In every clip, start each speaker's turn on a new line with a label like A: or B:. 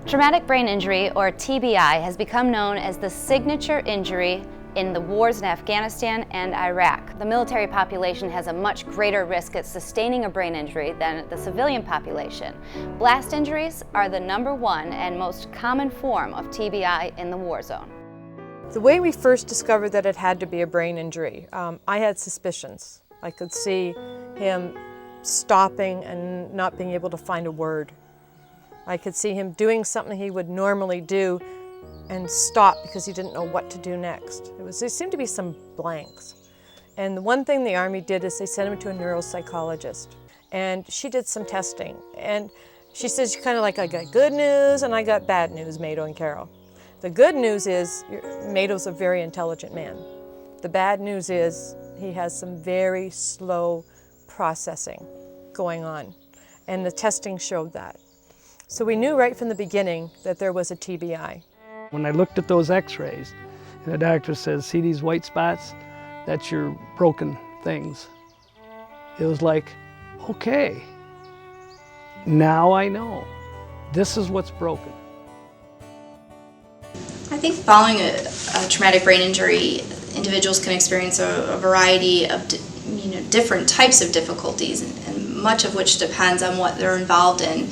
A: Traumatic brain injury, or TBI, has become known as the signature injury in the wars in Afghanistan and Iraq. The military population has a much greater risk at sustaining a brain injury than the civilian population. Blast injuries are the #1 and most common form of TBI in the war zone.
B: The way we first discovered that it had to be a brain injury, I had suspicions. I could see him stopping and not being able to find a word. I could see him doing something he would normally do and stop because he didn't know what to do next. There seemed to be some blanks. And the one thing the Army did is they sent him to a neuropsychologist. And she did some testing. And she says, kind of like, I got good news and I got bad news, Mado and Carol. The good news is Mado's a very intelligent man. The bad news is he has some very slow processing going on. And the testing showed that. So we knew right from the beginning that there was a TBI.
C: When I looked at those x-rays, and the doctor says, see these white spots? That's your broken things. It was like, okay, now I know. This is what's broken.
D: I think following a traumatic brain injury, individuals can experience a variety of different types of difficulties, and much of which depends on what they're involved in.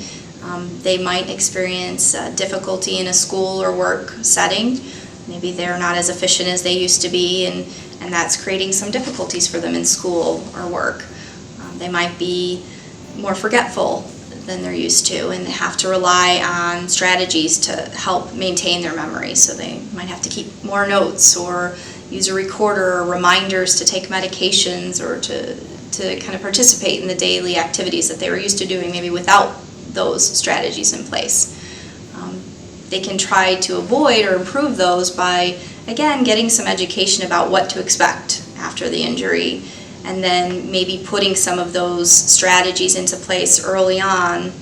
D: They might experience difficulty in a school or work setting. Maybe they're not as efficient as they used to be, and that's creating some difficulties for them in school or work. They might be more forgetful than they're used to, and they have to rely on strategies to help maintain their memory. So they might have to keep more notes or use a recorder or reminders to take medications or to kind of participate in the daily activities that they were used to doing, maybe without those strategies in place. They can try to avoid or improve those by, again, getting some education about what to expect after the injury, and then maybe putting some of those strategies into place early on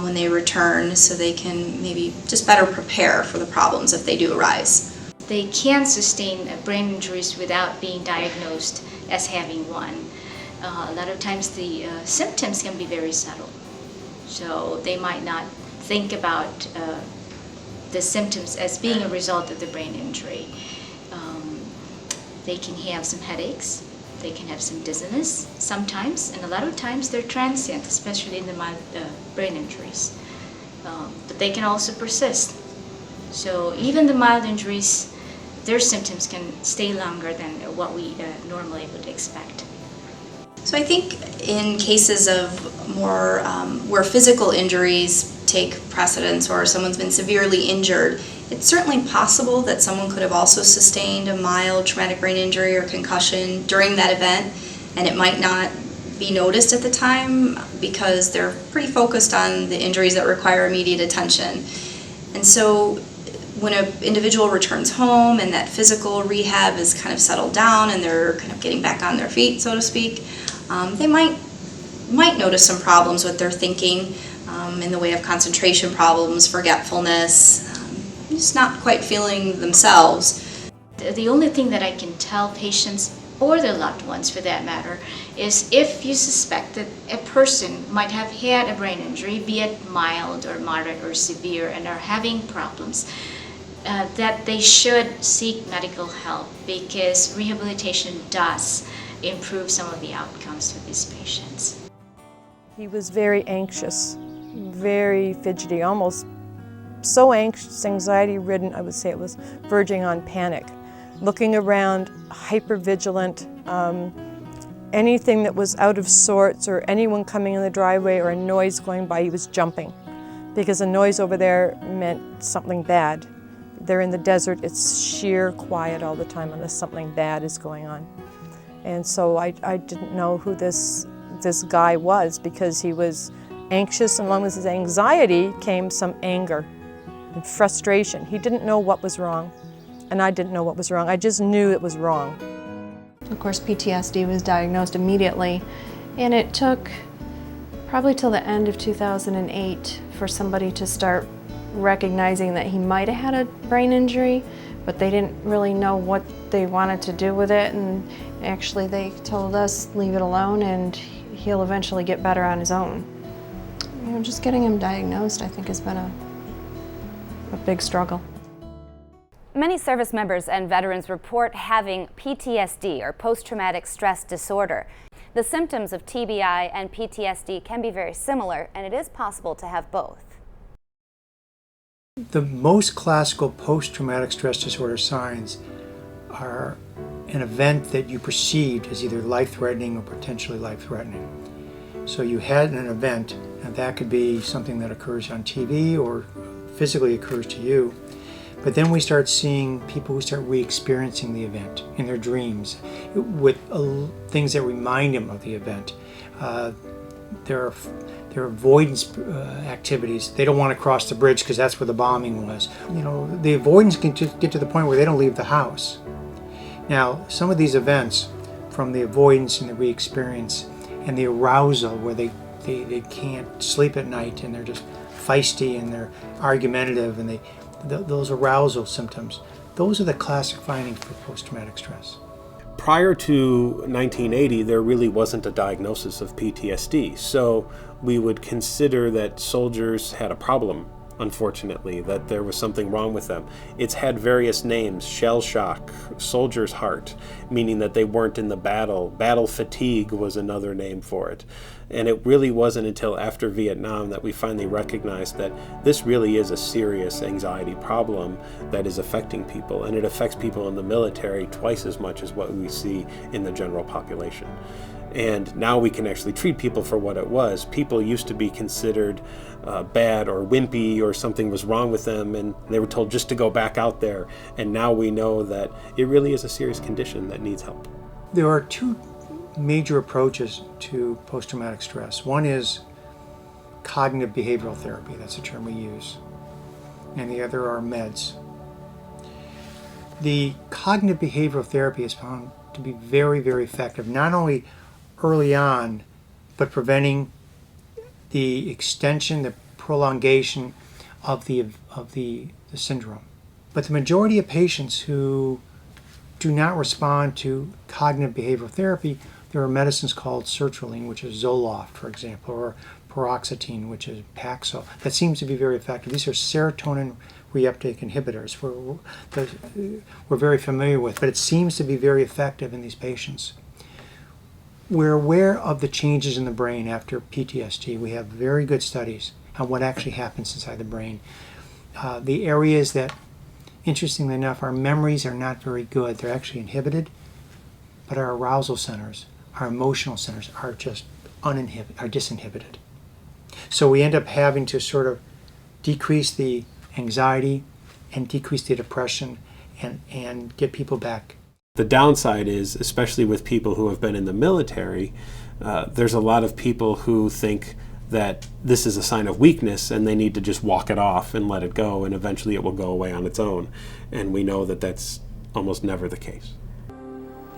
D: when they return, so they can maybe just better prepare for the problems if they do arise.
E: They can sustain brain injuries without being diagnosed as having one. A lot of times the symptoms can be very subtle. So they might not think about the symptoms as being a result of the brain injury. They can have some headaches, they can have some dizziness sometimes, and a lot of times they're transient, especially in the mild brain injuries. But they can also persist. So even the mild injuries, their symptoms can stay longer than what we normally would expect.
D: So I think in cases of more where physical injuries take precedence, or someone's been severely injured, it's certainly possible that someone could have also sustained a mild traumatic brain injury or concussion during that event, and it might not be noticed at the time because they're pretty focused on the injuries that require immediate attention. And so when an individual returns home and that physical rehab is kind of settled down and they're kind of getting back on their feet, so to speak, they might notice some problems with their thinking in the way of concentration problems, forgetfulness, just not quite feeling themselves.
E: The only thing that I can tell patients, or their loved ones for that matter, is if you suspect that a person might have had a brain injury, be it mild or moderate or severe, and are having problems, that they should seek medical help, because rehabilitation does improve some of the outcomes for these patients.
B: He was very anxious, very fidgety, almost so anxious, anxiety-ridden, I would say it was verging on panic. Looking around, hyper-vigilant, anything that was out of sorts or anyone coming in the driveway or a noise going by, he was jumping, because a noise over there meant something bad. They're in the desert, it's sheer quiet all the time unless something bad is going on. And so I didn't know who this guy was, because he was anxious, and along with his anxiety came some anger and frustration. He didn't know what was wrong, and I didn't know what was wrong. I just knew it was wrong.
F: Of course, PTSD was diagnosed immediately, and it took probably till the end of 2008 for somebody to start recognizing that he might have had a brain injury, but they didn't really know what they wanted to do with it, and actually they told us, leave it alone and he'll eventually get better on his own. You know, just getting him diagnosed, I think, has been a big struggle.
A: Many service members and veterans report having PTSD, or post-traumatic stress disorder. The symptoms of TBI and PTSD can be very similar, and it is possible to have both.
G: The most classical post-traumatic stress disorder signs are an event that you perceived as either life-threatening or potentially life-threatening. So you had an event, and that could be something that occurs on TV or physically occurs to you. But then we start seeing people who start re-experiencing the event in their dreams with things that remind them of the event. There are avoidance activities. They don't want to cross the bridge because that's where the bombing was. You know, the avoidance can get to the point where they don't leave the house. Now, some of these events, from the avoidance and the re-experience and the arousal where they can't sleep at night and they're just feisty and they're argumentative and those arousal symptoms, those are the classic findings for post-traumatic stress.
H: Prior to 1980, there really wasn't a diagnosis of PTSD, so we would consider that soldiers had a problem, unfortunately, that there was something wrong with them. It's had various names: shell shock, soldier's heart, meaning that they weren't in the battle. Battle fatigue was another name for it. And it really wasn't until after Vietnam that we finally recognized that this really is a serious anxiety problem that is affecting people, and it affects people in the military twice as much as what we see in the general population. And now we can actually treat people for what it was. People used to be considered bad or wimpy, or something was wrong with them, and they were told just to go back out there. And now we know that it really is a serious condition that needs help.
G: There are two major approaches to post-traumatic stress. One is cognitive behavioral therapy, that's the term we use, and the other are meds. The cognitive behavioral therapy is found to be very, very effective, not only early on, but preventing the extension, the prolongation of the syndrome. But the majority of patients who do not respond to cognitive behavioral therapy, there are medicines called sertraline, which is Zoloft, for example, or paroxetine, which is Paxil, that seems to be very effective. These are serotonin reuptake inhibitors we're very familiar with, but it seems to be very effective in these patients. We're aware of the changes in the brain after PTSD. We have very good studies on what actually happens inside the brain. The areas that, interestingly enough, our memories are not very good. They're actually inhibited, but our arousal centers, our emotional centers are just disinhibited. So we end up having to sort of decrease the anxiety and decrease the depression and get people back.
H: The downside is, especially with people who have been in the military, there's a lot of people who think that this is a sign of weakness and they need to just walk it off and let it go, and eventually it will go away on its own. And we know that that's almost never the case.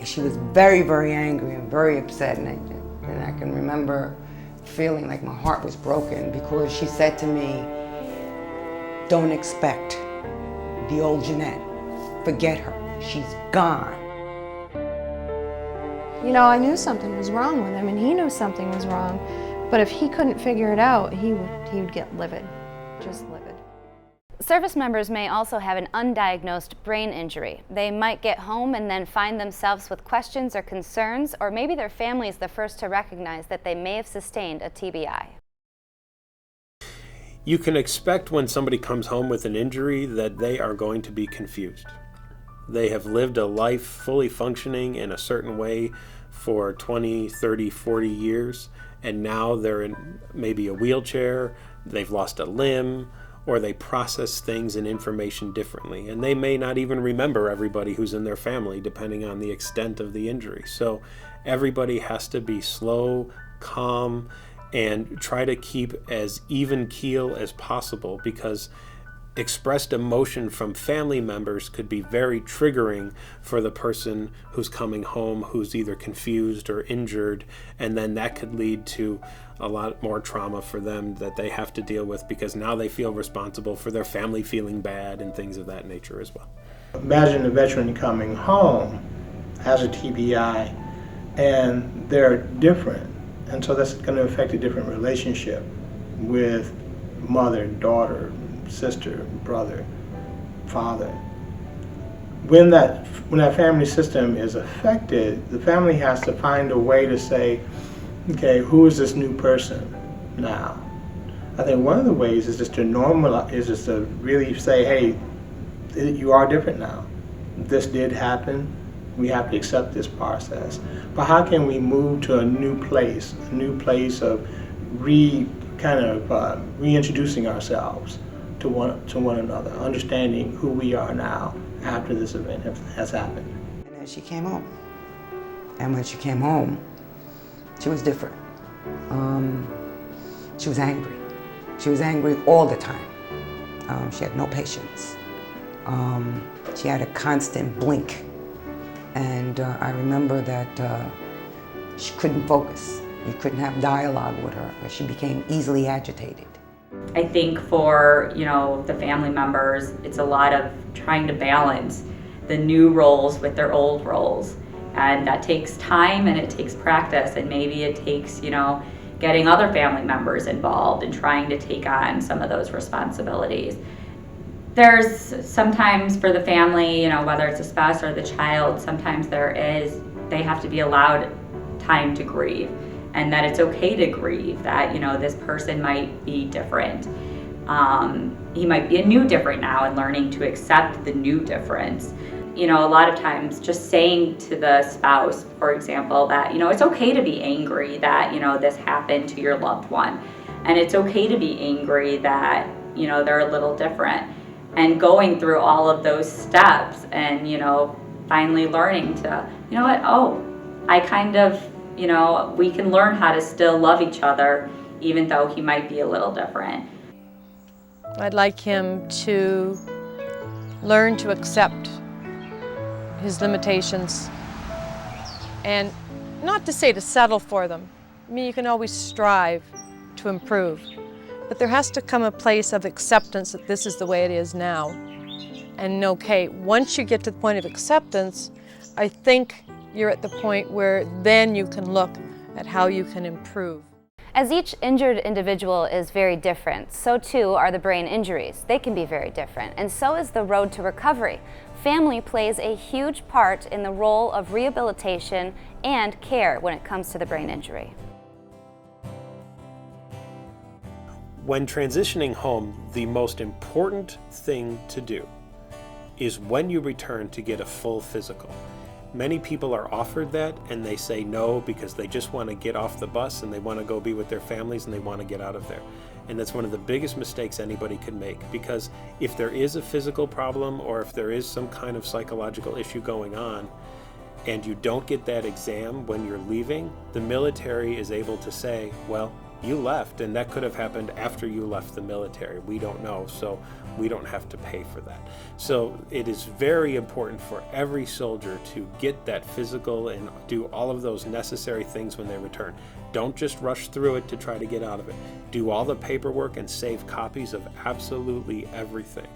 I: She was very, very angry and very upset, and I can remember feeling like my heart was broken because she said to me, "Don't expect the old Jeanette. Forget her. She's gone."
F: You know, I knew something was wrong with him, and he knew something was wrong, but if he couldn't figure it out, he would get livid, just livid.
A: Service members may also have an undiagnosed brain injury. They might get home and then find themselves with questions or concerns, or maybe their family is the first to recognize that they may have sustained a TBI.
H: You can expect when somebody comes home with an injury that they are going to be confused. They have lived a life fully functioning in a certain way for 20, 30, 40 years, and now they're in maybe a wheelchair, they've lost a limb, or they process things and information differently. And they may not even remember everybody who's in their family, depending on the extent of the injury. So everybody has to be slow, calm, and try to keep as even keel as possible, because expressed emotion from family members could be very triggering for the person who's coming home who's either confused or injured, and then that could lead to a lot more trauma for them that they have to deal with, because now they feel responsible for their family feeling bad and things of that nature as well.
J: Imagine a veteran coming home has a TBI and they're different, and so that's going to affect a different relationship with mother, daughter, sister, brother, father. When that family system is affected, the family has to find a way to say, okay, who is this new person now? I think one of the ways is just to normalize, is just to really say, hey, you are different now. This did happen. We have to accept this process. But how can we move to a new place of reintroducing ourselves to one another, understanding who we are now after this event has happened.
I: And then she came home. And when she came home, she was different. She was angry. She was angry all the time. She had no patience. She had a constant blink. And I remember that she couldn't focus. You couldn't have dialogue with her, because she became easily agitated.
K: I think for, the family members, it's a lot of trying to balance the new roles with their old roles. And that takes time and it takes practice, and maybe it takes, getting other family members involved and trying to take on some of those responsibilities. There's sometimes for the family, whether it's a spouse or the child, sometimes they have to be allowed time to grieve, and that it's okay to grieve, that, this person might be different. He might be a new different now, and learning to accept the new difference. A lot of times just saying to the spouse, for example, that, it's okay to be angry that, this happened to your loved one. And it's okay to be angry that, they're a little different. And going through all of those steps and, finally learning to, I kind of, we can learn how to still love each other even though he might be a little different.
B: I'd like him to learn to accept his limitations, and not to say to settle for them. I mean, you can always strive to improve, but there has to come a place of acceptance that this is the way it is now. And okay, once you get to the point of acceptance, I think you're at the point where then you can look at how you can improve.
A: As each injured individual is very different, so too are the brain injuries. They can be very different, and so is the road to recovery. Family plays a huge part in the role of rehabilitation and care when it comes to the brain injury.
H: When transitioning home, the most important thing to do is when you return to get a full physical. Many people are offered that and they say no because they just want to get off the bus and they want to go be with their families and they want to get out of there. And that's one of the biggest mistakes anybody can make, because if there is a physical problem or if there is some kind of psychological issue going on and you don't get that exam when you're leaving, the military is able to say, well, you left, and that could have happened after you left the military. We don't know, so we don't have to pay for that. So it is very important for every soldier to get that physical and do all of those necessary things when they return. Don't just rush through it to try to get out of it. Do all the paperwork and save copies of absolutely everything.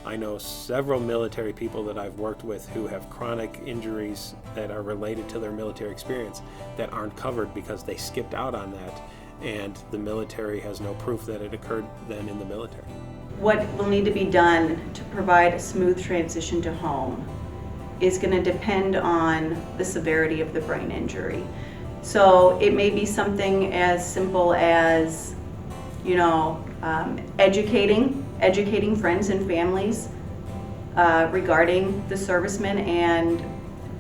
H: I know several military people that I've worked with who have chronic injuries that are related to their military experience that aren't covered because they skipped out on that, and the military has no proof that it occurred then in the military.
L: What will need to be done to provide a smooth transition to home is going to depend on the severity of the brain injury. So it may be something as simple as, educating friends and families regarding the servicemen and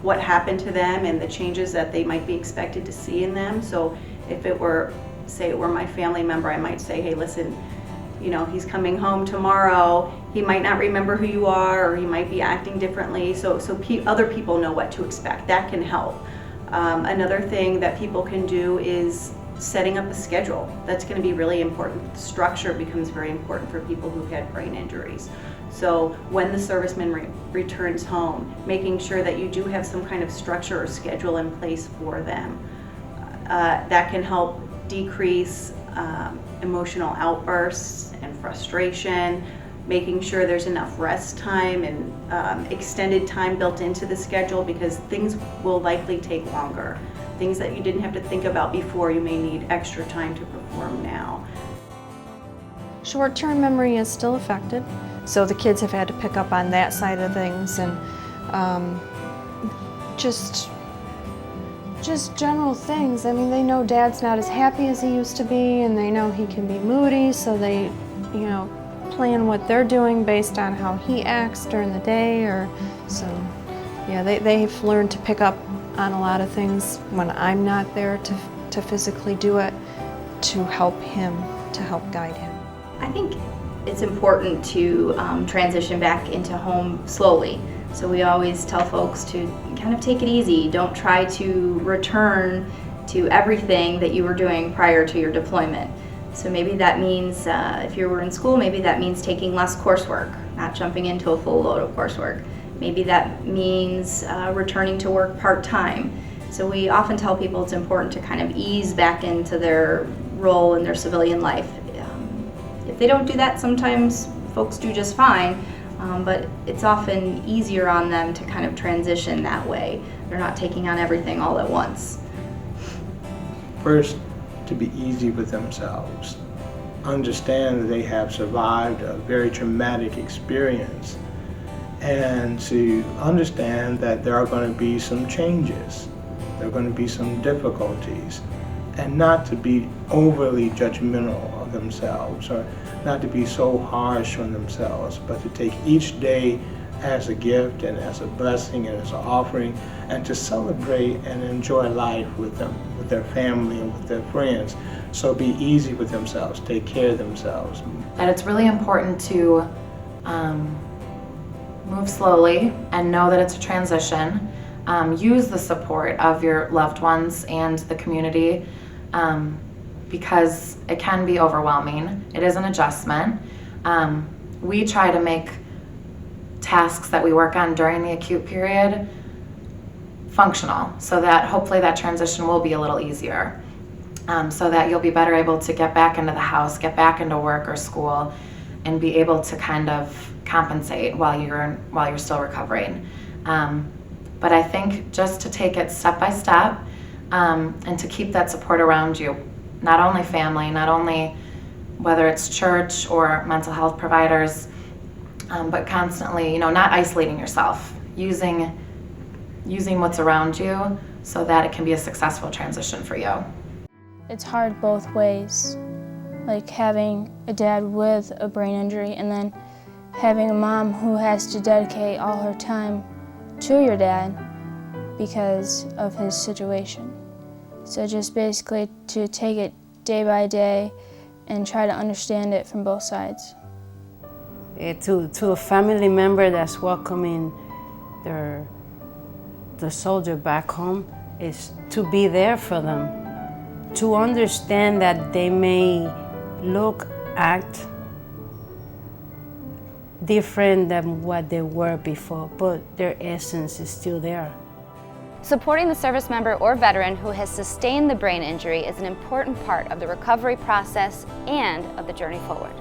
L: what happened to them and the changes that they might be expected to see in them. So if it were, say it were my family member, I might say, hey, listen, he's coming home tomorrow. He might not remember who you are, or he might be acting differently. So other people know what to expect. That can help. Another thing that people can do is setting up a schedule. That's going to be really important. Structure becomes very important for people who've had brain injuries. So when the serviceman returns home, making sure that you do have some kind of structure or schedule in place for them. That can help decrease emotional outbursts and frustration, making sure there's enough rest time and extended time built into the schedule, because things will likely take longer. Things that you didn't have to think about before, you may need extra time to perform now.
F: Short-term memory is still affected, so the kids have had to pick up on that side of things, and just general things. I mean, they know Dad's not as happy as he used to be, and they know he can be moody, so they, you know, plan what they're doing based on how he acts during the day, or so. Yeah, they've learned to pick up on a lot of things when I'm not there to physically do it, to help him, to help guide him.
D: I think it's important to transition back into home slowly. So we always tell folks to kind of take it easy. Don't try to return to everything that you were doing prior to your deployment. So maybe that means, if you were in school, maybe that means taking less coursework, not jumping into a full load of coursework. Maybe that means returning to work part-time. So we often tell people it's important to kind of ease back into their role in their civilian life. If they don't do that, sometimes folks do just fine, but it's often easier on them to kind of transition that way. They're not taking on everything all at once.
J: First, to be easy with themselves. Understand that they have survived a very traumatic experience, and to understand that there are going to be some changes, there are going to be some difficulties, and not to be overly judgmental of themselves, or not to be so harsh on themselves, but to take each day as a gift and as a blessing and as an offering, and to celebrate and enjoy life with them, with their family and with their friends. So be easy with themselves, take care of themselves.
M: And it's really important to move slowly and know that it's a transition. Use the support of your loved ones and the community, because it can be overwhelming. It is an adjustment. We try to make tasks that we work on during the acute period functional, so that hopefully that transition will be a little easier, so that you'll be better able to get back into the house, get back into work or school, and be able to kind of compensate while you're still recovering. But I think just to take it step by step, and to keep that support around you, not only family, not only whether it's church or mental health providers, but constantly, not isolating yourself, using what's around you so that it can be a successful transition for you.
N: It's hard both ways, like having a dad with a brain injury and then having a mom who has to dedicate all her time to your dad because of his situation. So just basically to take it day by day and try to understand it from both sides.
O: To a family member that's welcoming the soldier back home is to be there for them, to understand that they may look, act different than what they were before, but their essence is still there.
A: Supporting the service member or veteran who has sustained the brain injury is an important part of the recovery process and of the journey forward.